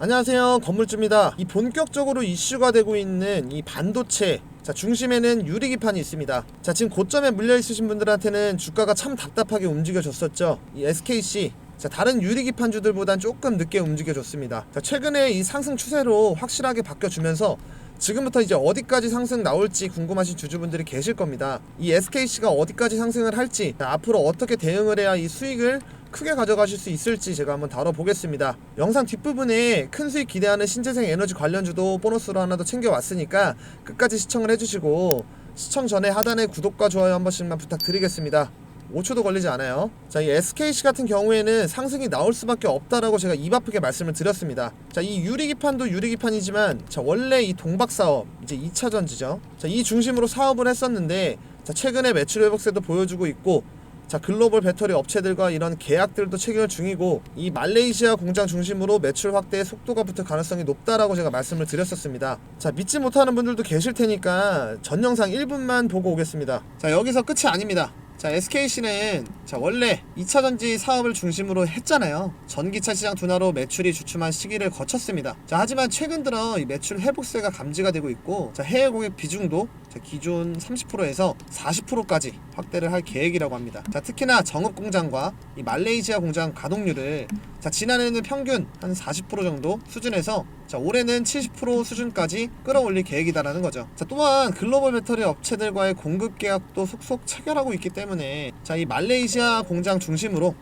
안녕하세요, 건물주입니다. 이 본격적으로 이슈가 되고 있는 이 반도체, 중심에는 유리기판이 있습니다. 지금 고점에 물려 있으신 분들한테는 주가가 참 답답하게 움직여줬었죠. 이 SKC, 다른 유리기판주들보단 조금 늦게 움직여줬습니다. 최근에 이 상승 추세로 확실하게 바뀌어주면서 지금부터 이제 어디까지 상승 나올지 궁금하신 주주분들이 계실 겁니다. 이 SKC가 어디까지 상승을 할지, 앞으로 어떻게 대응을 해야 이 수익을 크게 가져가실 수 있을지 제가 한번 다뤄보겠습니다. 영상 뒷부분에 큰 수익 기대하는 신재생 에너지 관련주도 보너스로 하나 더 챙겨왔으니까 끝까지 시청을 해주시고, 시청 전에 하단에 구독과 좋아요 한 번씩만 부탁드리겠습니다. 5초도 걸리지 않아요. 이 SKC 같은 경우에는 상승이 나올 수밖에 없다라고 제가 입 아프게 말씀을 드렸습니다. 이 유리기판도 유리기판이지만 원래 이 동박사업, 이제 2차전지죠. 이 중심으로 사업을 했었는데 최근에 매출 회복세도 보여주고 있고, 글로벌 배터리 업체들과 이런 계약들도 체결 중이고, 이 말레이시아 공장 중심으로 매출 확대에 속도가 붙을 가능성이 높다라고 제가 말씀을 드렸었습니다. 믿지 못하는 분들도 계실 테니까 전 영상 1분만 보고 오겠습니다. 여기서 끝이 아닙니다. SKC는 원래 2차전지 사업을 중심으로 했잖아요. 전기차 시장 둔화로 매출이 주춤한 시기를 거쳤습니다. 하지만 최근 들어 이 매출 회복세가 감지가 되고 있고, 해외 고객 비중도 기존 30%에서 40%까지 확대를 할 계획이라고 합니다. 특히나 정읍 공장과 이 말레이시아 공장 가동률을 지난해는 평균 한 40% 정도 수준에서 올해는 70% 수준까지 끌어올릴 계획이다라는 거죠. 또한 글로벌 배터리 업체들과의 공급 계약도 속속 체결하고 있기 때문에 이 말레이시아 공장 중심으로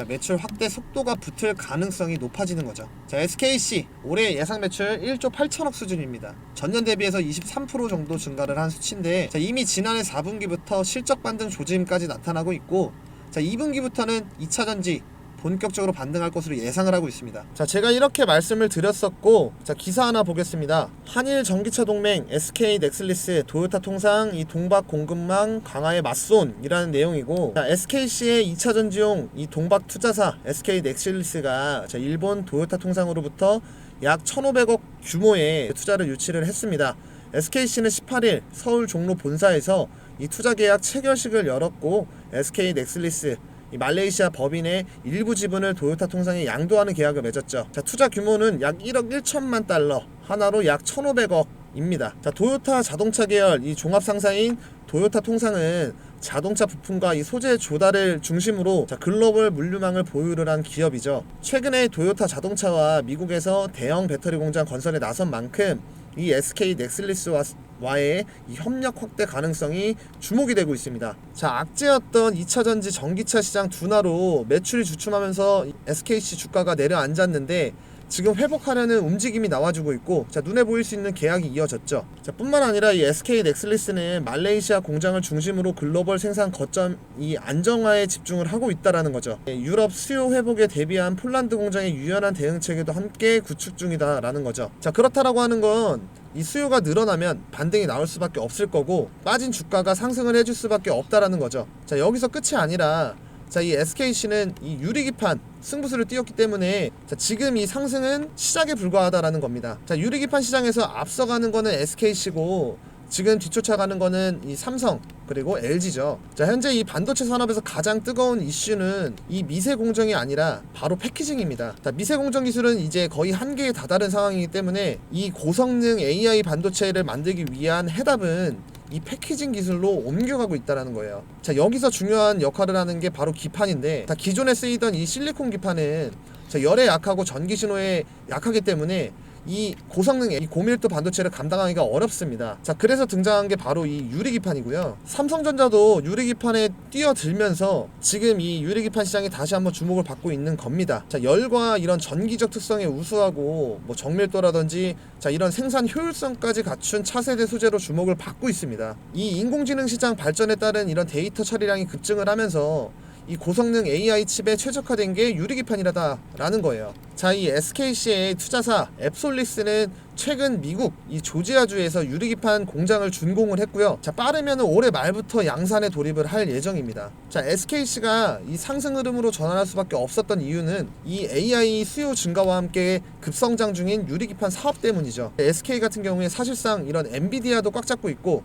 매출 확대 속도가 붙을 가능성이 높아지는 거죠. SKC 올해 예상 매출 1조 8천억 수준입니다. 전년 대비해서 23% 정도 증가를 한 수치인데, 이미 지난해 4분기부터 실적 반등 조짐까지 나타나고 있고, 2분기부터는 2차전지 본격적으로 반등할 것으로 예상을 하고 있습니다. 제가 이렇게 말씀을 드렸었고, 기사 하나 보겠습니다. 한일 전기차 동맹, SK 넥슬리스, 도요타 통상, 이 동박 공급망 강화에 맞손이라는 내용이고, SKC의 2차전지용 이 동박 투자사 SK 넥슬리스가 일본 도요타 통상으로부터 약 1,500억 규모의 투자를 유치를 했습니다. SKC는 18일 서울 종로 본사에서 이 투자 계약 체결식을 열었고, SK 넥슬리스 이 말레이시아 법인의 일부 지분을 도요타 통상에 양도하는 계약을 맺었죠. 투자 규모는 약 1억 1천만 달러, 하나로 약 1,500억입니다. 도요타 자동차 계열 이 종합 상사인 도요타 통상은 자동차 부품과 이 소재 조달을 중심으로 글로벌 물류망을 보유를 한 기업이죠. 최근에 도요타 자동차와 미국에서 대형 배터리 공장 건설에 나선 만큼 이 SK 넥슬리스와의 이 협력 확대 가능성이 주목이 되고 있습니다. 악재였던 2차전지 전기차 시장 둔화로 매출이 주춤하면서 SKC 주가가 내려앉았는데, 지금 회복하려는 움직임이 나와주고 있고, 눈에 보일 수 있는 계약이 이어졌죠. 뿐만 아니라 이 SK 넥슬리스는 말레이시아 공장을 중심으로 글로벌 생산 거점 이 안정화에 집중을 하고 있다라는 거죠. 유럽 수요 회복에 대비한 폴란드 공장의 유연한 대응 체계도 함께 구축 중이다라는 거죠. 그렇다라고 하는 건 이 수요가 늘어나면 반등이 나올 수밖에 없을 거고, 빠진 주가가 상승을 해줄 수밖에 없다라는 거죠. 여기서 끝이 아니라 이 SKC는 이 유리기판 승부수를 띄웠기 때문에 지금 이 상승은 시작에 불과하다라는 겁니다. 유리기판 시장에서 앞서가는 거는 SKC고, 지금 뒤쫓아가는 거는 이 삼성 그리고 LG죠. 현재 이 반도체 산업에서 가장 뜨거운 이슈는 이 미세 공정이 아니라 바로 패키징입니다. 미세 공정 기술은 이제 거의 한계에 다다른 상황이기 때문에 이 고성능 AI 반도체를 만들기 위한 해답은 이 패키징 기술로 옮겨가고 있다는 거예요. 여기서 중요한 역할을 하는 게 바로 기판인데, 기존에 쓰이던 이 실리콘 기판은 열에 약하고 전기 신호에 약하기 때문에 이 고성능 이 고밀도 반도체를 감당하기가 어렵습니다. 그래서 등장한 게 바로 이 유리기판이고요. 삼성전자도 유리기판에 뛰어들면서 지금 이 유리기판 시장이 다시 한번 주목을 받고 있는 겁니다. 열과 이런 전기적 특성에 우수하고 정밀도라든지 이런 생산 효율성까지 갖춘 차세대 소재로 주목을 받고 있습니다. 이 인공지능 시장 발전에 따른 이런 데이터 처리량이 급증을 하면서 이 고성능 AI 칩에 최적화된 게 유리기판이라는 거예요. 이 SKC의 투자사 앱솔리스는 최근 미국 이 조지아주에서 유리기판 공장을 준공을 했고요. 빠르면 올해 말부터 양산에 돌입을 할 예정입니다. SKC가 이 상승 흐름으로 전환할 수밖에 없었던 이유는 이 AI 수요 증가와 함께 급성장 중인 유리기판 사업 때문이죠. SK 같은 경우에 사실상 이런 엔비디아도 꽉 잡고 있고,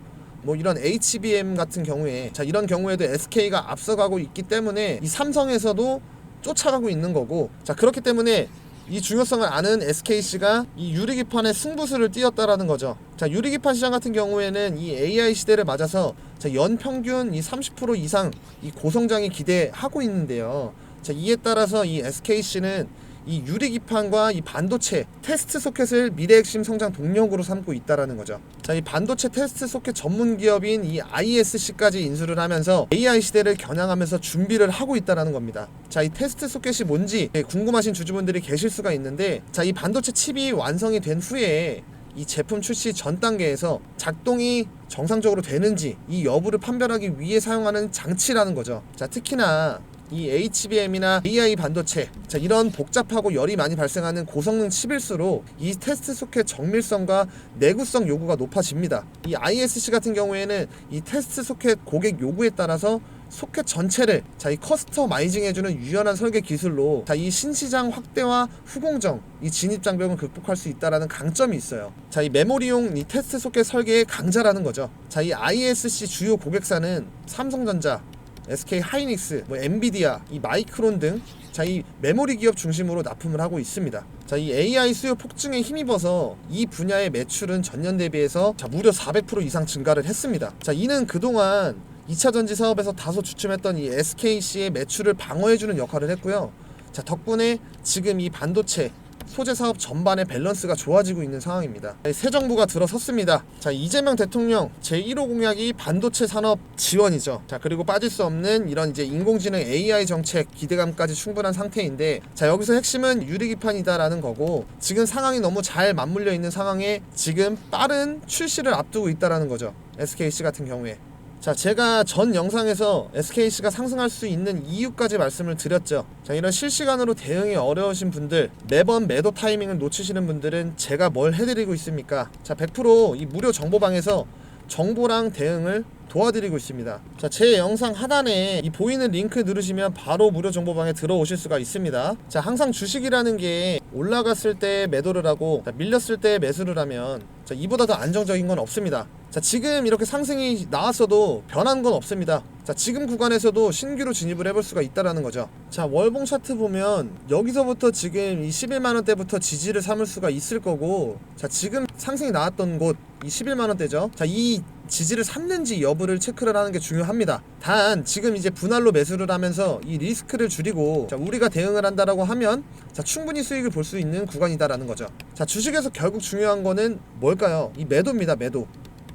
이런 HBM 같은 경우에 이런 경우에도 SK가 앞서가고 있기 때문에 이 삼성에서도 쫓아가고 있는 거고, 그렇기 때문에 이 중요성을 아는 SKC가 이 유리기판의 승부수를 띄었다라는 거죠. 자, 유리기판 시장 같은 경우에는 이 AI 시대를 맞아서 자, 연평균 이 30% 이상 이 고성장이 기대하고 있는데요. 자, 이에 따라서 이 SKC는 이 유리기판과 이 반도체 테스트 소켓을 미래 핵심 성장 동력으로 삼고 있다라는 거죠. 자, 이 반도체 테스트 소켓 전문 기업인 이 ISC까지 인수를 하면서 AI 시대를 겨냥하면서 준비를 하고 있다라는 겁니다. 자, 이 테스트 소켓이 뭔지 궁금하신 주주분들이 계실 수가 있는데, 자, 이 반도체 칩이 완성이 된 후에 이 제품 출시 전 단계에서 작동이 정상적으로 되는지 이 여부를 판별하기 위해 사용하는 장치라는 거죠. 자, 특히나 이 HBM이나 AI 반도체, 자, 이런 복잡하고 열이 많이 발생하는 고성능 칩일수록 이 테스트 소켓 정밀성과 내구성 요구가 높아집니다. 이 ISC 같은 경우에는 이 테스트 소켓 고객 요구에 따라서 소켓 전체를 이 커스터마이징 해주는 유연한 설계 기술로 이 신시장 확대와 후공정, 이 진입 장벽을 극복할 수 있다라는 강점이 있어요. 자, 이 메모리용 이 테스트 소켓 설계의 강자라는 거죠. 자, 이 ISC 주요 고객사는 삼성전자, SK 하이닉스, 엔비디아, 이 마이크론 등 이 메모리 기업 중심으로 납품을 하고 있습니다. 자, 이 AI 수요 폭증에 힘입어서 이 분야의 매출은 전년 대비해서 무려 400% 이상 증가를 했습니다. 자, 이는 그동안 2차 전지 사업에서 다소 주춤했던 이 SKC의 매출을 방어해주는 역할을 했고요. 자, 덕분에 지금 이 반도체 소재 사업 전반의 밸런스가 좋아지고 있는 상황입니다. 새 정부가 들어섰습니다. 자, 이재명 대통령 제1호 공약이 반도체 산업 지원이죠. 자, 그리고 빠질 수 없는 이런 이제 인공지능 AI 정책 기대감까지 충분한 상태인데, 자, 여기서 핵심은 유리기판이다라는 거고, 지금 상황이 너무 잘 맞물려 있는 상황에 지금 빠른 출시를 앞두고 있다라는 거죠. SKC 같은 경우에. 자, 제가 전 영상에서 SKC가 상승할 수 있는 이유까지 말씀을 드렸죠. 자, 이런 실시간으로 대응이 어려우신 분들, 매번 매도 타이밍을 놓치시는 분들은 제가 뭘 해드리고 있습니까? 자, 100% 이 무료 정보방에서 정보랑 대응을 도와드리고 있습니다. 자, 제 영상 하단에 이 보이는 링크 누르시면 바로 무료 정보방에 들어오실 수가 있습니다. 자, 항상 주식이라는 게 올라갔을 때 매도를 하고, 자, 밀렸을 때 매수를 하면 이보다 더 안정적인 건 없습니다. 자, 지금 이렇게 상승이 나왔어도 변한 건 없습니다. 자, 지금 구간에서도 신규로 진입을 해볼 수가 있다라는 거죠. 자, 월봉 차트 보면 여기서부터 지금 이 11만원대부터 지지를 삼을 수가 있을 거고, 자, 지금 상승이 나왔던 곳 이 11만원대죠. 자, 이 지지를 삼는지 여부를 체크를 하는 게 중요합니다. 단 지금 이제 분할로 매수를 하면서 이 리스크를 줄이고, 자, 우리가 대응을 한다라고 하면 자, 충분히 수익을 볼 수 있는 구간이다라는 거죠. 자, 주식에서 결국 중요한 거는 뭘까요? 이 매도입니다. 매도.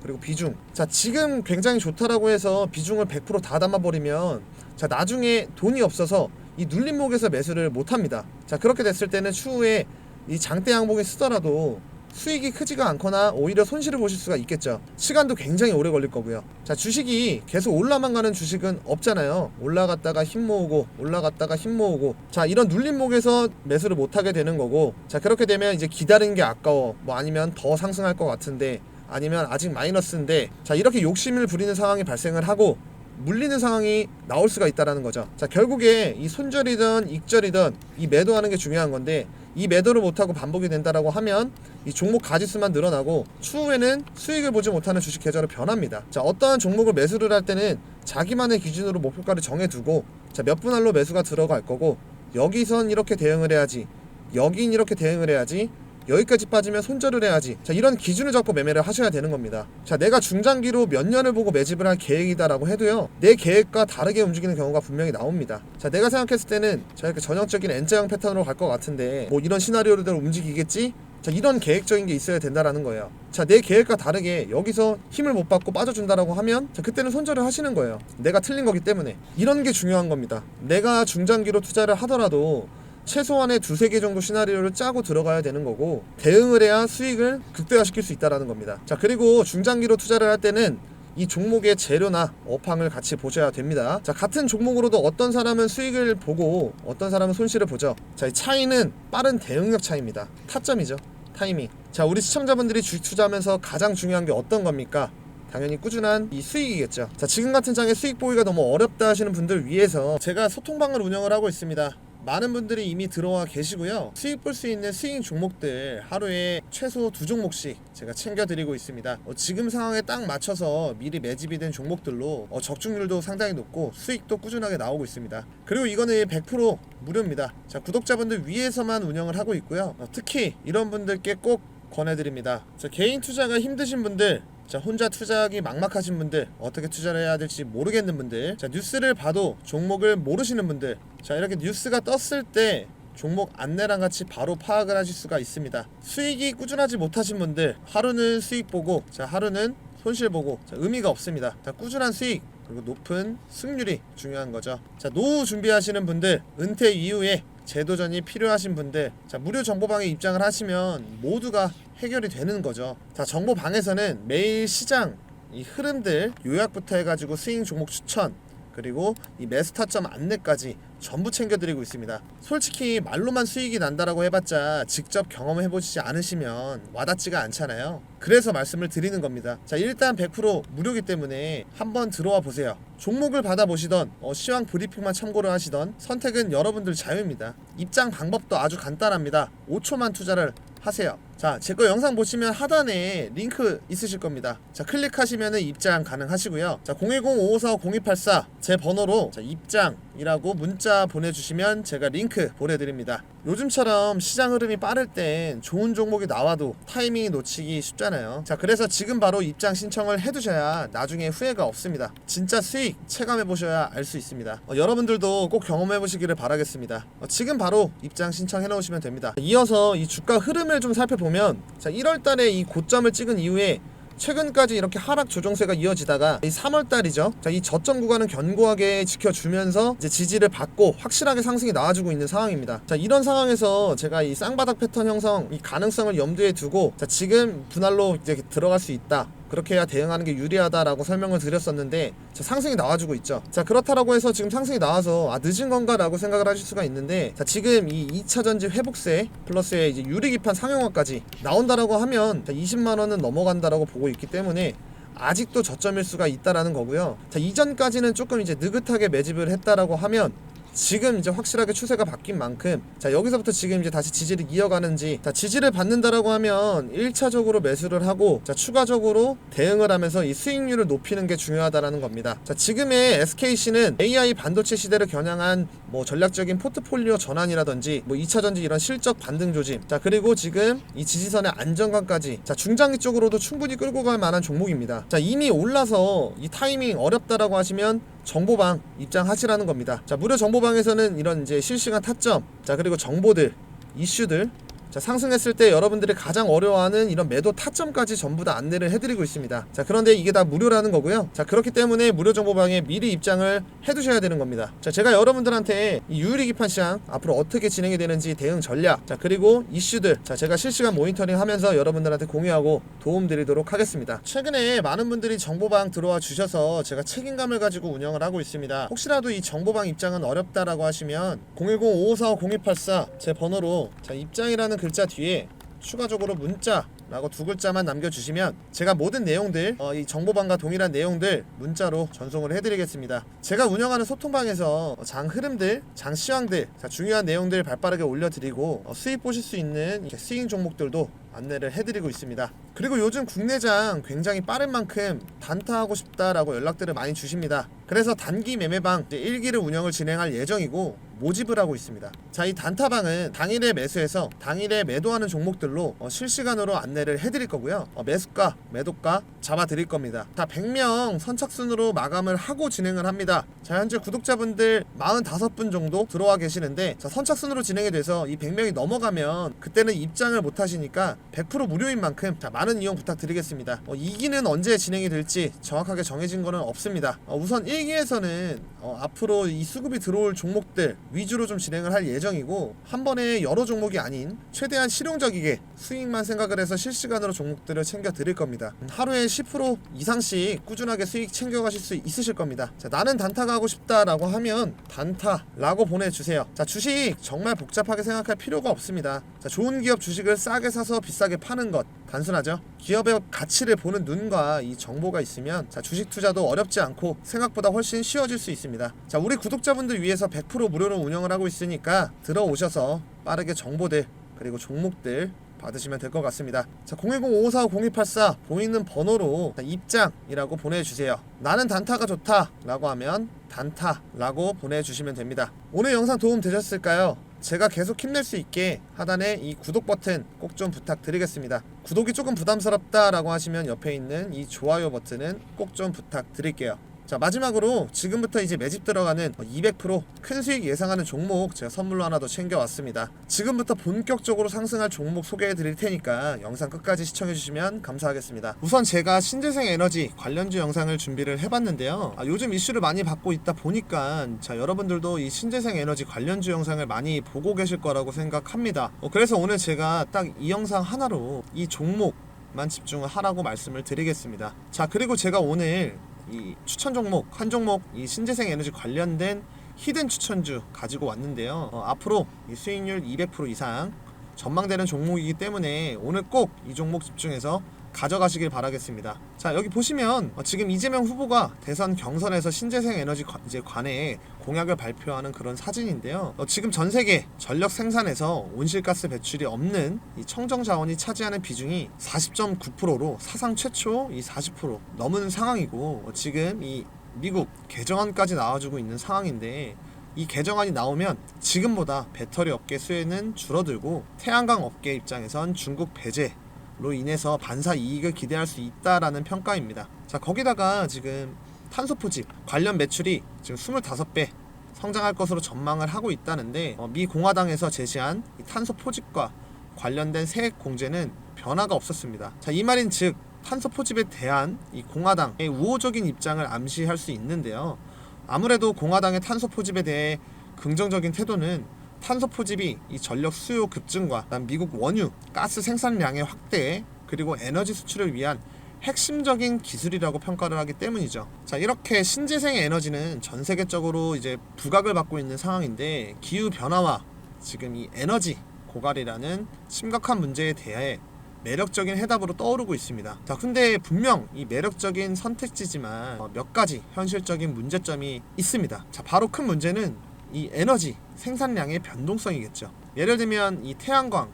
그리고 비중. 자, 지금 굉장히 좋다라고 해서 비중을 100% 다 담아버리면 자, 나중에 돈이 없어서 이 눌림목에서 매수를 못합니다. 자, 그렇게 됐을 때는 추후에 이 장대 양봉이 쓰더라도 수익이 크지가 않거나 오히려 손실을 보실 수가 있겠죠. 시간도 굉장히 오래 걸릴 거고요. 자, 주식이 계속 올라만 가는 주식은 없잖아요. 올라갔다가 힘 모으고 올라갔다가 힘 모으고, 자, 이런 눌림목에서 매수를 못하게 되는 거고, 자, 그렇게 되면 이제 기다리는 게 아까워, 아니면 더 상승할 것 같은데, 아니면 아직 마이너스인데, 자, 이렇게 욕심을 부리는 상황이 발생을 하고 물리는 상황이 나올 수가 있다라는 거죠. 자, 결국에 이 손절이든 익절이든 이 매도하는 게 중요한 건데, 이 매도를 못하고 반복이 된다라고 하면 이 종목 가지수만 늘어나고 추후에는 수익을 보지 못하는 주식 계좌로 변합니다. 자, 어떠한 종목을 매수를 할 때는 자기만의 기준으로 목표가를 정해두고, 자, 몇 분할로 매수가 들어갈 거고, 여기선 이렇게 대응을 해야지, 여긴 이렇게 대응을 해야지, 여기까지 빠지면 손절을 해야지, 자, 이런 기준을 잡고 매매를 하셔야 되는 겁니다. 자, 내가 중장기로 몇 년을 보고 매집을 할 계획이다라고 해도요, 내 계획과 다르게 움직이는 경우가 분명히 나옵니다. 자, 내가 생각했을 때는 이렇게 전형적인 N자형 패턴으로 갈 것 같은데 이런 시나리오대로 움직이겠지? 자, 이런 계획적인 게 있어야 된다라는 거예요. 자, 내 계획과 다르게 여기서 힘을 못 받고 빠져준다라고 하면 자, 그때는 손절을 하시는 거예요. 내가 틀린 거기 때문에. 이런 게 중요한 겁니다. 내가 중장기로 투자를 하더라도 최소한의 2-3개 정도 시나리오를 짜고 들어가야 되는 거고, 대응을 해야 수익을 극대화시킬 수 있다는 겁니다. 자, 그리고 중장기로 투자를 할 때는 이 종목의 재료나 업황을 같이 보셔야 됩니다. 자, 같은 종목으로도 어떤 사람은 수익을 보고 어떤 사람은 손실을 보죠. 자, 이 차이는 빠른 대응력 차이입니다. 타점이죠. 타이밍. 자, 우리 시청자분들이 주식 투자하면서 가장 중요한 게 어떤 겁니까? 당연히 꾸준한 이 수익이겠죠. 자, 지금 같은 장에 수익 보기가 너무 어렵다 하시는 분들 위해서 제가 소통방을 운영을 하고 있습니다. 많은 분들이 이미 들어와 계시고요. 수익 볼 수 있는 스윙 종목들 하루에 최소 2종목씩 제가 챙겨드리고 있습니다. 지금 상황에 딱 맞춰서 미리 매집이 된 종목들로 적중률도 상당히 높고 수익도 꾸준하게 나오고 있습니다. 그리고 이거는 100% 무료입니다. 자, 구독자분들 위해서만 운영을 하고 있고요. 특히 이런 분들께 꼭 권해드립니다. 자, 개인 투자가 힘드신 분들, 자, 혼자 투자하기 막막하신 분들, 어떻게 투자를 해야 될지 모르겠는 분들, 자, 뉴스를 봐도 종목을 모르시는 분들, 자, 이렇게 뉴스가 떴을 때 종목 안내랑 같이 바로 파악을 하실 수가 있습니다. 수익이 꾸준하지 못하신 분들, 하루는 수익 보고, 자, 하루는 손실 보고, 자, 의미가 없습니다. 자, 꾸준한 수익 그리고 높은 승률이 중요한 거죠. 자, 노후 준비하시는 분들, 은퇴 이후에 재도전이 필요하신 분들, 자, 무료 정보방에 입장을 하시면 모두가 해결이 되는 거죠. 자, 정보방에서는 매일 시장 이 흐름들 요약부터 해가지고 스윙 종목 추천, 그리고 이 매수 타점 안내까지 전부 챙겨드리고 있습니다. 솔직히 말로만 수익이 난다라고 해봤자 직접 경험해보시지 않으시면 와닿지가 않잖아요. 그래서 말씀을 드리는 겁니다. 자, 일단 100% 무료이기 때문에 한번 들어와 보세요. 종목을 받아보시던 시황 브리핑만 참고를 하시던 선택은 여러분들 자유입니다. 입장 방법도 아주 간단합니다. 5초만 투자를 하세요. 자, 제 거 영상 보시면 하단에 링크 있으실 겁니다. 자, 클릭하시면 입장 가능하시고요. 자, 010-5545-0284 제 번호로 자, 입장이라고 문자 보내주시면 제가 링크 보내드립니다. 요즘처럼 시장 흐름이 빠를 땐 좋은 종목이 나와도 타이밍이 놓치기 쉽잖아요. 자, 그래서 지금 바로 입장 신청을 해두셔야 나중에 후회가 없습니다. 진짜 수익 체감해보셔야 알 수 있습니다. 여러분들도 꼭 경험해보시기를 바라겠습니다. 지금 바로 입장 신청해 놓으시면 됩니다. 이어서 이 주가 흐름을 좀 살펴보면, 자, 1월달에 이 고점을 찍은 이후에 최근까지 이렇게 하락 조정세가 이어지다가 이 3월달이죠. 자, 이 저점 구간은 견고하게 지켜주면서 이제 지지를 받고 확실하게 상승이 나와주고 있는 상황입니다. 자, 이런 상황에서 제가 이 쌍바닥 패턴 형성 이 가능성을 염두에 두고, 자, 지금 분할로 이제 들어갈 수 있다, 그렇게 해야 대응하는 게 유리하다라고 설명을 드렸었는데, 자, 상승이 나와주고 있죠. 자, 그렇다라고 해서 지금 상승이 나와서 늦은 건가 라고 생각을 하실 수가 있는데, 자, 지금 이 2차 전지 회복세 플러스에 이제 유리기판 상용화까지 나온다라고 하면 20만원은 넘어간다라고 보고 있기 때문에 아직도 저점일 수가 있다라는 거고요. 자, 이전까지는 조금 이제 느긋하게 매집을 했다라고 하면 지금 이제 확실하게 추세가 바뀐 만큼, 자, 여기서부터 지금 이제 다시 지지를 이어가는지, 자, 지지를 받는다라고 하면 1차적으로 매수를 하고, 자, 추가적으로 대응을 하면서 이 수익률을 높이는 게 중요하다라는 겁니다. 자, 지금의 SKC는 AI 반도체 시대를 겨냥한 뭐 전략적인 포트폴리오 전환이라든지 뭐 2차전지 이런 실적 반등 조짐, 자, 그리고 지금 이 지지선의 안정감까지, 자, 중장기 쪽으로도 충분히 끌고 갈 만한 종목입니다. 자, 이미 올라서 이 타이밍 어렵다라고 하시면 정보방 입장하시라는 겁니다. 자, 무료 정보방에서는 이런 이제 실시간 타점, 자, 그리고 정보들, 이슈들, 자, 상승했을 때 여러분들이 가장 어려워하는 이런 매도 타점까지 전부 다 안내를 해드리고 있습니다. 자, 그런데 이게 다 무료라는 거고요. 자, 그렇기 때문에 무료 정보방에 미리 입장을 해두셔야 되는 겁니다. 자, 제가 여러분들한테 이 유리기판 시장 앞으로 어떻게 진행이 되는지 대응 전략, 자, 그리고 이슈들, 자, 제가 실시간 모니터링 하면서 여러분들한테 공유하고 도움 드리도록 하겠습니다. 최근에 많은 분들이 정보방 들어와 주셔서 제가 책임감을 가지고 운영을 하고 있습니다. 혹시라도 이 정보방 입장은 어렵다라고 하시면 010-5545-0284 제 번호로, 자, 입장이라는 글자 뒤에 추가적으로 문자라고 2글자만 남겨주시면 제가 모든 내용들, 이 정보방과 동일한 내용들 문자로 전송을 해드리겠습니다. 제가 운영하는 소통방에서 장 흐름들, 장 시황들, 자, 중요한 내용들 발빠르게 올려드리고 수익 보실 수 있는 스윙 종목들도 안내를 해드리고 있습니다. 그리고 요즘 국내장 굉장히 빠른 만큼 단타하고 싶다라고 연락들을 많이 주십니다. 그래서 단기 매매방 1기를 운영을 진행할 예정이고 모집을 하고 있습니다. 자, 이 단타방은 당일에 매수해서 당일에 매도하는 종목들로 실시간으로 안내를 해드릴 거고요. 매수가, 매도가 잡아드릴 겁니다. 자, 100명 선착순으로 마감을 하고 진행을 합니다. 자, 현재 구독자분들 45분 정도 들어와 계시는데, 자, 선착순으로 진행이 돼서 이 100명이 넘어가면 그때는 입장을 못 하시니까 100% 무료인 만큼, 자, 많은 이용 부탁드리겠습니다. 2기는 언제 진행이 될지 정확하게 정해진 거는 없습니다. 우선 1기에서는 앞으로 이 수급이 들어올 종목들 위주로 좀 진행을 할 예정이고, 한 번에 여러 종목이 아닌 최대한 실용적이게 수익만 생각을 해서 실시간으로 종목들을 챙겨 드릴 겁니다. 하루에 10% 이상씩 꾸준하게 수익 챙겨가실 수 있으실 겁니다. 자, 나는 단타가 하고 싶다라고 하면 단타라고 보내주세요. 자, 주식 정말 복잡하게 생각할 필요가 없습니다. 자, 좋은 기업 주식을 싸게 사서 비싸게 파는 것, 단순하죠. 기업의 가치를 보는 눈과 이 정보가 있으면 자, 주식 투자도 어렵지 않고 생각보다 훨씬 쉬워질 수 있습니다. 자, 우리 구독자분들 위해서 100% 무료로 운영을 하고 있으니까 들어오셔서 빠르게 정보들 그리고 종목들 받으시면 될 것 같습니다. 자, 010-5545-0284 보이는 번호로 입장이라고 보내주세요. 나는 단타가 좋다 라고 하면 단타라고 보내주시면 됩니다. 오늘 영상 도움 되셨을까요? 제가 계속 힘낼 수 있게 하단에 이 구독 버튼 꼭 좀 부탁드리겠습니다. 구독이 조금 부담스럽다 라고 하시면 옆에 있는 이 좋아요 버튼은 꼭 좀 부탁드릴게요. 자, 마지막으로 지금부터 이제 매집 들어가는 200%큰 수익 예상하는 종목 제가 선물로 하나 더 챙겨왔습니다. 지금부터 본격적으로 상승할 종목 소개해 드릴 테니까 영상 끝까지 시청해 주시면 감사하겠습니다. 우선 제가 신재생 에너지 관련주 영상을 준비를 해봤는데요. 요즘 이슈를 많이 받고 있다 보니까 자, 여러분들도 이 신재생 에너지 관련주 영상을 많이 보고 계실 거라고 생각합니다. 그래서 오늘 제가 딱 이 영상 하나로 이 종목만 집중을 하라고 말씀을 드리겠습니다. 자, 그리고 제가 오늘 이 추천 종목 한 종목 이 신재생 에너지 관련된 히든 추천주 가지고 왔는데요. 앞으로 이 수익률 200% 이상 전망되는 종목이기 때문에 오늘 꼭 이 종목 집중해서 가져가시길 바라겠습니다. 자, 여기 보시면 지금 이재명 후보가 대선 경선에서 신재생 에너지 관해 공약을 발표하는 그런 사진인데요. 지금 전 세계 전력 생산에서 온실가스 배출이 없는 이 청정 자원이 차지하는 비중이 40.9%로 사상 최초 이 40% 넘은 상황이고, 지금 이 미국 개정안까지 나와주고 있는 상황인데, 이 개정안이 나오면 지금보다 배터리 업계 수혜는 줄어들고 태양광 업계 입장에선 중국 배제 로 인해서 반사 이익을 기대할 수 있다라는 평가입니다. 자, 거기다가 지금 탄소 포집 관련 매출이 지금 25배 성장할 것으로 전망을 하고 있다는데, 미 공화당에서 제시한 이 탄소 포집과 관련된 세액 공제는 변화가 없었습니다. 자, 이 말인 즉 탄소 포집에 대한 이 공화당의 우호적인 입장을 암시할 수 있는데요. 아무래도 공화당의 탄소 포집에 대해 긍정적인 태도는 탄소 포집이 이 전력 수요 급증과 미국 원유 가스 생산량의 확대 그리고 에너지 수출을 위한 핵심적인 기술이라고 평가를 하기 때문이죠. 자, 이렇게 신재생 에너지는 전 세계적으로 이제 부각을 받고 있는 상황인데, 기후 변화와 지금 이 에너지 고갈이라는 심각한 문제에 대해 매력적인 해답으로 떠오르고 있습니다. 자, 근데 분명 이 매력적인 선택지지만 몇 가지 현실적인 문제점이 있습니다. 자, 바로 큰 문제는 이 에너지 생산량의 변동성이겠죠. 예를 들면 이 태양광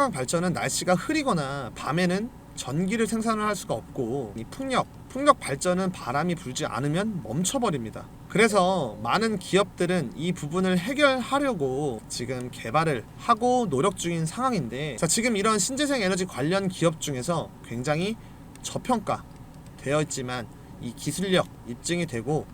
발전은 날씨가 흐리거나 밤에는 전기를 생산을 할 수가 없고, 이 풍력 발전은 바람이 불지 않으면 멈춰버립니다. 그래서 많은 기업들은 이 부분을 해결하려고 지금 개발을 하고 노력 중인 상황인데, 자, 지금 이런 신재생 에너지 관련 기업 중에서 굉장히 저평가 되어 있지만 이 기술력 입증이 되고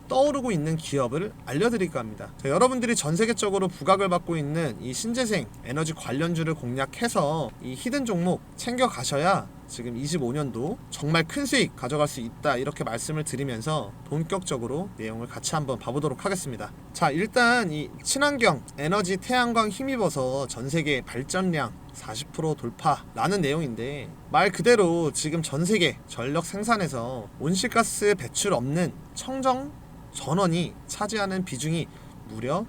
떠오르고 있는 기업을 알려드릴까 합니다. 자, 여러분들이 전 세계적으로 부각을 받고 있는 이 신재생 에너지 관련주를 공략해서 이 히든 종목 챙겨 가셔야 지금 25년도 정말 큰 수익 가져갈 수 있다, 이렇게 말씀을 드리면서 본격적으로 내용을 같이 한번 봐보도록 하겠습니다. 자, 일단 이 친환경 에너지 태양광 힘입어서 전 세계 발전량 40% 돌파라는 내용인데, 말 그대로 지금 전 세계 전력 생산에서 온실가스 배출 없는 청정 전원이 차지하는 비중이 무려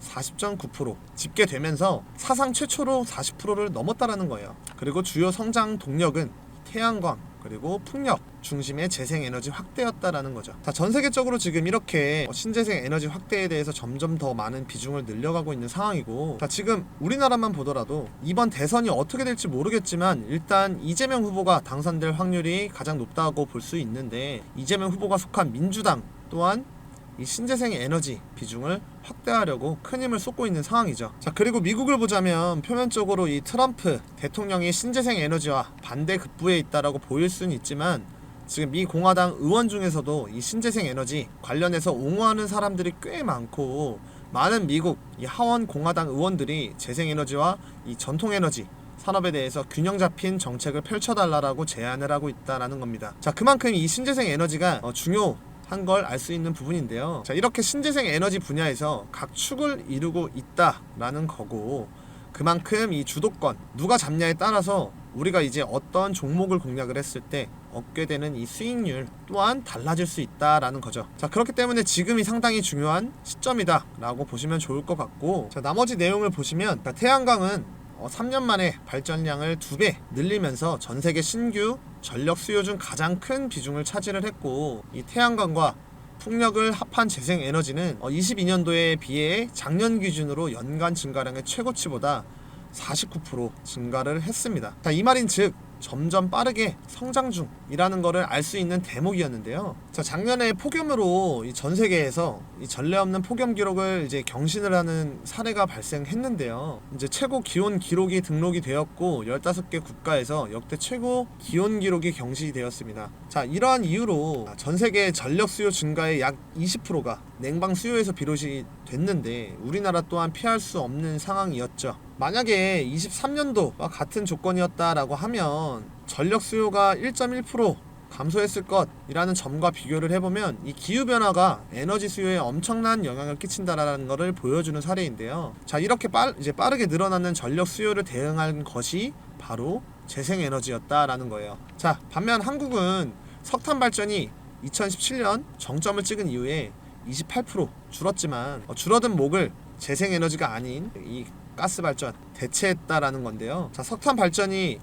40.9% 집계되면서 사상 최초로 40%를 넘었다라는 거예요. 그리고 주요 성장 동력은 태양광 그리고 풍력 중심의 재생에너지 확대였다라는 거죠. 자, 전 세계적으로 지금 이렇게 신재생 에너지 확대에 대해서 점점 더 많은 비중을 늘려가고 있는 상황이고, 자, 지금 우리나라만 보더라도 이번 대선이 어떻게 될지 모르겠지만 일단 이재명 후보가 당선될 확률이 가장 높다고 볼 수 있는데, 이재명 후보가 속한 민주당 또한 이 신재생 에너지 비중을 확대하려고 큰 힘을 쏟고 있는 상황이죠. 자, 그리고 미국을 보자면 표면적으로 이 트럼프 대통령이 신재생 에너지와 반대 급부에 있다라고 보일 수는 있지만, 지금 미 공화당 의원 중에서도 이 신재생 에너지 관련해서 옹호하는 사람들이 꽤 많고, 많은 미국 이 하원 공화당 의원들이 재생에너지와 이 전통에너지 산업에 대해서 균형 잡힌 정책을 펼쳐달라고 제안을 하고 있다는 겁니다. 자, 그만큼 이 신재생 에너지가 중요한 걸 알 수 있는 부분인데요. 자, 이렇게 신재생 에너지 분야에서 각 축을 이루고 있다라는 거고, 그만큼 이 주도권 누가 잡냐에 따라서 우리가 이제 어떤 종목을 공략을 했을 때 얻게 되는 이 수익률 또한 달라질 수 있다라는 거죠. 자, 그렇기 때문에 지금이 상당히 중요한 시점이다 라고 보시면 좋을 것 같고, 자, 나머지 내용을 보시면 태양광은 3년 만에 발전량을 2배 늘리면서 전 세계 신규 전력 수요 중 가장 큰 비중을 차지를 했고, 이 태양광과 풍력을 합한 재생에너지는 22년도에 비해 작년 기준으로 연간 증가량의 최고치보다 49% 증가를 했습니다. 자, 이 말인즉 점점 빠르게 성장 중이라는 것을 알 수 있는 대목이었는데요. 자, 작년에 폭염으로 이 전 세계에서 이 전례 없는 폭염 기록을 이제 경신을 하는 사례가 발생했는데요. 이제 최고 기온 기록이 등록이 되었고 15개 국가에서 역대 최고 기온 기록이 경신이 되었습니다. 자, 이러한 이유로 전 세계 전력 수요 증가의 약 20%가 냉방 수요에서 비롯이 됐는데, 우리나라 또한 피할 수 없는 상황이었죠. 만약에 23년도와 같은 조건이었다라고 하면 전력 수요가 1.1% 감소했을 것이라는 점과 비교를 해보면 이 기후변화가 에너지 수요에 엄청난 영향을 끼친다라는 것을 보여주는 사례인데요. 자, 이렇게 이제 빠르게 늘어나는 전력 수요를 대응한 것이 바로 재생에너지였다라는 거예요. 자, 반면 한국은 석탄 발전이 2017년 정점을 찍은 이후에 28% 줄었지만 줄어든 목을 재생에너지가 아닌 이 가스 발전 대체했다라는 건데요. 자, 석탄 발전이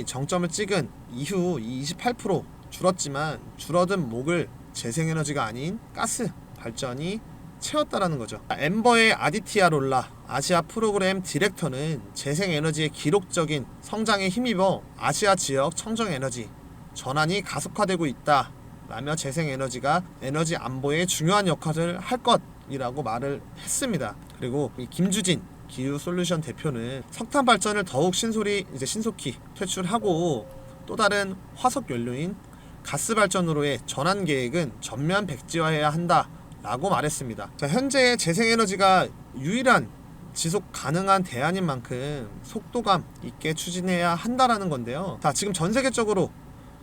정점을 찍은 이후 28% 줄었지만 줄어든 목을 재생에너지가 아닌 가스 발전이 채웠다라는 거죠. 엠버의 아디티아 롤라 아시아 프로그램 디렉터는 재생에너지의 기록적인 성장에 힘입어 아시아 지역 청정에너지 전환이 가속화되고 있다 라며 재생에너지가 에너지 안보에 중요한 역할을 할 것이라고 말을 했습니다. 그리고 이 김주진 기후솔루션 대표는 석탄 발전을 더욱 신속히 퇴출하고 또 다른 화석 연료인 가스 발전으로의 전환 계획은 전면 백지화해야 한다 라고 말했습니다. 자, 현재 재생에너지가 유일한 지속 가능한 대안인 만큼 속도감 있게 추진해야 한다라는 건데요. 자, 지금 전 세계적으로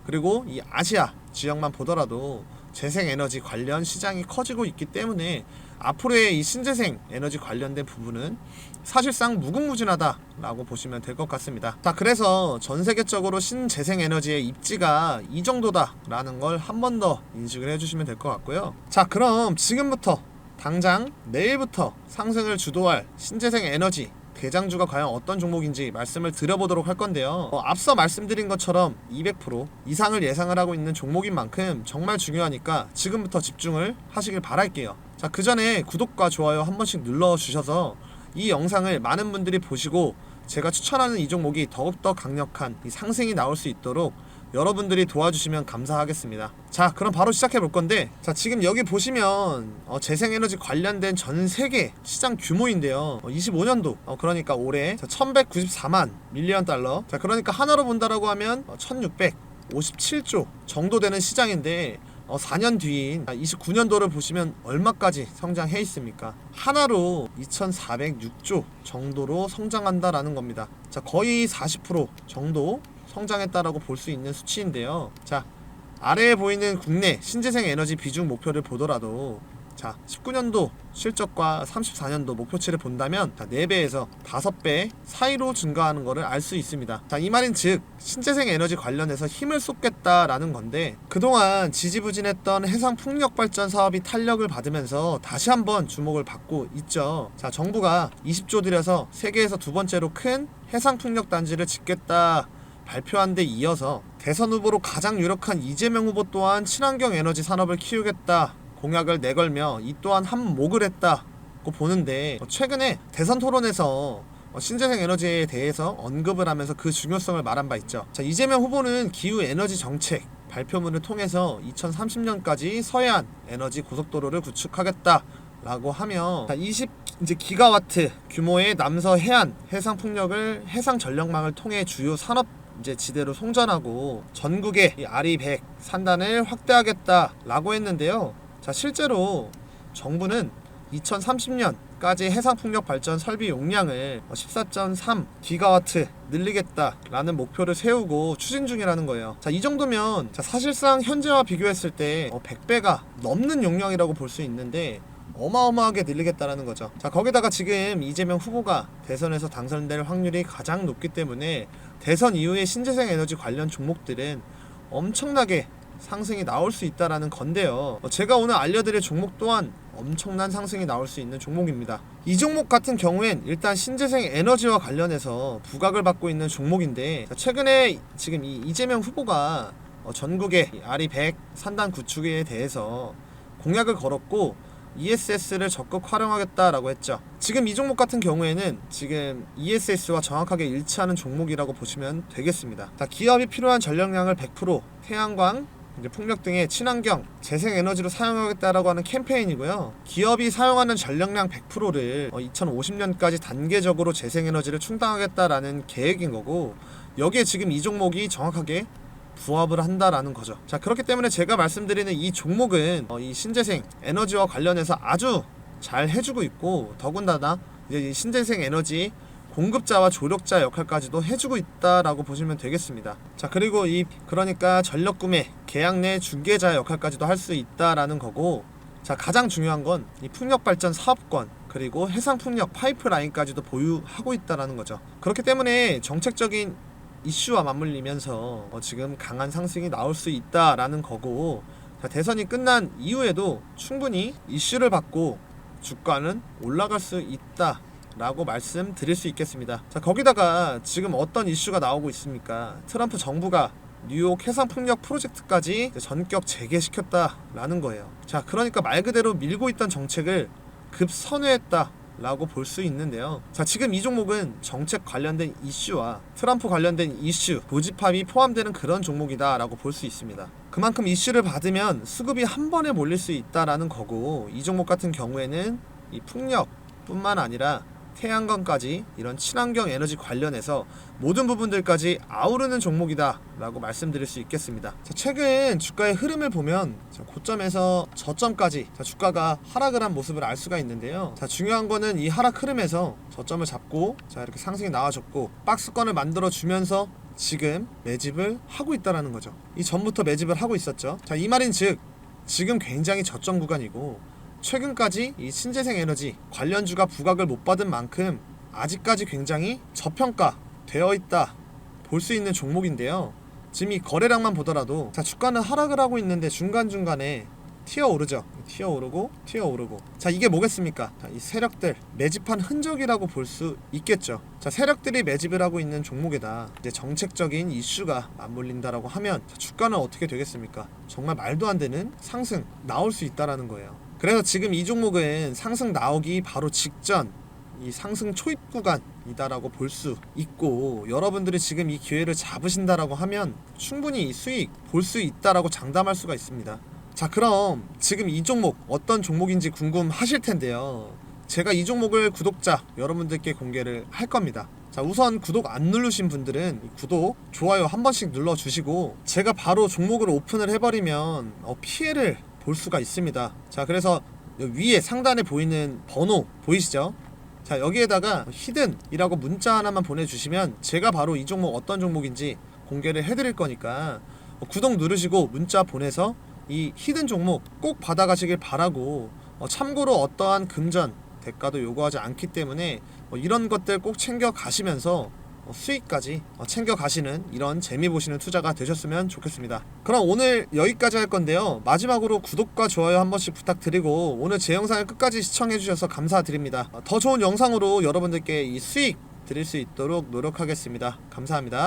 그리고 이 아시아 지역만 보더라도 재생에너지 관련 시장이 커지고 있기 때문에 앞으로의 이 신재생 에너지 관련된 부분은 사실상 무궁무진하다라고 보시면 될 것 같습니다. 자, 그래서 전 세계적으로 신재생 에너지의 입지가 이 정도다라는 걸 한 번 더 인식을 해주시면 될 것 같고요. 자, 그럼 지금부터 당장 내일부터 상승을 주도할 신재생 에너지 대장주가 과연 어떤 종목인지 말씀을 드려보도록 할 건데요. 앞서 말씀드린 것처럼 200% 이상을 예상을 하고 있는 종목인 만큼 정말 중요하니까 지금부터 집중을 하시길 바랄게요. 자, 그 전에 구독과 좋아요 한 번씩 눌러주셔서 이 영상을 많은 분들이 보시고 제가 추천하는 이 종목이 더욱더 강력한 이 상승이 나올 수 있도록 여러분들이 도와주시면 감사하겠습니다. 자, 그럼 바로 시작해 볼 건데, 자, 지금 여기 보시면 재생에너지 관련된 전 세계 시장 규모인데요. 25년도 그러니까 올해 1194만 밀리언 달러. 자, 그러니까 하나로 본다라고 하면 1657조 정도 되는 시장인데 4년 뒤인 29년도를 보시면 얼마까지 성장해 있습니까? 하나로 2406조 정도로 성장한다라는 겁니다. 자, 거의 40% 정도 성장했다라고 볼 수 있는 수치인데요. 자, 아래에 보이는 국내 신재생 에너지 비중 목표를 보더라도 자, 19년도 실적과 34년도 목표치를 본다면 4배에서 5배 사이로 증가하는 것을 알 수 있습니다. 자, 이 말인 즉 신재생 에너지 관련해서 힘을 쏟겠다라는 건데, 그동안 지지부진했던 해상 풍력 발전 사업이 탄력을 받으면서 다시 한번 주목을 받고 있죠. 자, 정부가 20조 들여서 세계에서 두 번째로 큰 해상 풍력 단지를 짓겠다 발표한 데 이어서 대선 후보로 가장 유력한 이재명 후보 또한 친환경 에너지 산업을 키우겠다 공약을 내걸며 이 또한 한몫을 했다고 보는데, 최근에 대선 토론에서 신재생 에너지에 대해서 언급을 하면서 그 중요성을 말한 바 있죠. 자, 이재명 후보는 기후 에너지 정책 발표문을 통해서 2030년까지 서해안 에너지 고속도로를 구축하겠다라고 하며 20 기가와트 규모의 남서 해안 해상 풍력을 해상 전력망을 통해 주요 산업 지대로 송전하고 전국의 RE100 산단을 확대하겠다라고 했는데요. 자, 실제로 정부는 2030년까지 해상풍력 발전 설비 용량을 14.3 기가와트 늘리겠다라는 목표를 세우고 추진 중이라는 거예요. 자, 이 정도면 사실상 현재와 비교했을 때 100배가 넘는 용량이라고 볼 수 있는데 어마어마하게 늘리겠다라는 거죠. 자, 거기다가 지금 이재명 후보가 대선에서 당선될 확률이 가장 높기 때문에 대선 이후에 신재생 에너지 관련 종목들은 엄청나게 상승이 나올 수 있다라는 건데요. 제가 오늘 알려드릴 종목 또한 엄청난 상승이 나올 수 있는 종목입니다. 이 종목 같은 경우엔 일단 신재생 에너지와 관련해서 부각을 받고 있는 종목인데, 최근에 지금 이 이재명 후보가 전국의 RE100 산단 구축에 대해서 공약을 걸었고 ESS를 적극 활용하겠다라고 했죠. 지금 이 종목 같은 경우에는 지금 ESS와 정확하게 일치하는 종목이라고 보시면 되겠습니다. 자, 기업이 필요한 전력량을 100% 태양광, 풍력 등의 친환경 재생에너지로 사용하겠다라고 하는 캠페인이고요. 기업이 사용하는 전력량 100%를 2050년까지 단계적으로 재생에너지를 충당하겠다라는 계획인 거고, 여기에 지금 이 종목이 정확하게 부합을 한다라는 거죠. 자, 그렇기 때문에 제가 말씀드리는 이 종목은 이 신재생 에너지와 관련해서 아주 잘 해주고 있고, 더군다나 이제 이 신재생 에너지 공급자와 조력자 역할까지도 해주고 있다라고 보시면 되겠습니다. 자, 그리고 그러니까 전력 구매 계약 내 중개자 역할까지도 할 수 있다라는 거고, 자, 가장 중요한 건 이 풍력 발전 사업권 그리고 해상 풍력 파이프라인까지도 보유하고 있다라는 거죠. 그렇기 때문에 정책적인 이슈와 맞물리면서 지금 강한 상승이 나올 수 있다라는 거고, 자, 대선이 끝난 이후에도 충분히 이슈를 받고 주가는 올라갈 수 있다 라고 말씀드릴 수 있겠습니다. 자, 거기다가 지금 어떤 이슈가 나오고 있습니까? 트럼프 정부가 뉴욕 해상풍력 프로젝트까지 전격 재개시켰다라는 거예요. 자, 그러니까 말 그대로 밀고 있던 정책을 급선회했다 라고 볼 수 있는데요. 자, 지금 이 종목은 정책 관련된 이슈와 트럼프 관련된 이슈, 고집합이 포함되는 그런 종목이다 라고 볼 수 있습니다. 그만큼 이슈를 받으면 수급이 한 번에 몰릴 수 있다라는 거고, 이 종목 같은 경우에는 이 풍력 뿐만 아니라 태양광까지 이런 친환경 에너지 관련해서 모든 부분들까지 아우르는 종목이다 라고 말씀드릴 수 있겠습니다. 자, 최근 주가의 흐름을 보면 고점에서 저점까지 주가가 하락을 한 모습을 알 수가 있는데요. 자, 중요한 거는 이 하락 흐름에서 저점을 잡고 이렇게 상승이 나와줬고 박스권을 만들어 주면서 지금 매집을 하고 있다라는 거죠. 이 전부터 매집을 하고 있었죠. 자, 이 말인 즉 지금 굉장히 저점 구간이고, 최근까지 이 신재생 에너지 관련주가 부각을 못 받은 만큼 아직까지 굉장히 저평가 되어 있다 볼 수 있는 종목인데요. 지금 이 거래량만 보더라도, 자, 주가는 하락을 하고 있는데 중간중간에 튀어오르죠. 튀어오르고. 자, 이게 뭐겠습니까? 자, 이 세력들 매집한 흔적이라고 볼 수 있겠죠. 자, 세력들이 매집을 하고 있는 종목에다 이제 정책적인 이슈가 맞물린다라고 하면, 자, 주가는 어떻게 되겠습니까? 정말 말도 안 되는 상승 나올 수 있다라는 거예요. 그래서 지금 이 종목은 상승 나오기 바로 직전 이 상승 초입 구간이다라고 볼 수 있고, 여러분들이 지금 이 기회를 잡으신다라고 하면 충분히 이 수익 볼 수 있다라고 장담할 수가 있습니다. 자, 그럼 지금 이 종목 어떤 종목인지 궁금하실 텐데요. 제가 이 종목을 구독자 여러분들께 공개를 할 겁니다. 자, 우선 구독 안 누르신 분들은 구독, 좋아요 한 번씩 눌러주시고, 제가 바로 종목을 오픈을 해버리면 피해를 볼 수가 있습니다. 자, 그래서 위에 상단에 보이는 번호 보이시죠? 자, 여기에다가 히든이라고 문자 하나만 보내주시면 제가 바로 이 종목 어떤 종목인지 공개를 해드릴 거니까 구독 누르시고 문자 보내서 이 히든 종목 꼭 받아가시길 바라고, 참고로 어떠한 금전 대가도 요구하지 않기 때문에 이런 것들 꼭 챙겨 가시면서 수익까지 챙겨 가시는 이런 재미 보시는 투자가 되셨으면 좋겠습니다. 그럼 오늘 여기까지 할 건데요. 마지막으로 구독과 좋아요 한 번씩 부탁드리고, 오늘 제 영상을 끝까지 시청해 주셔서 감사드립니다. 더 좋은 영상으로 여러분들께 이 수익 드릴 수 있도록 노력하겠습니다. 감사합니다.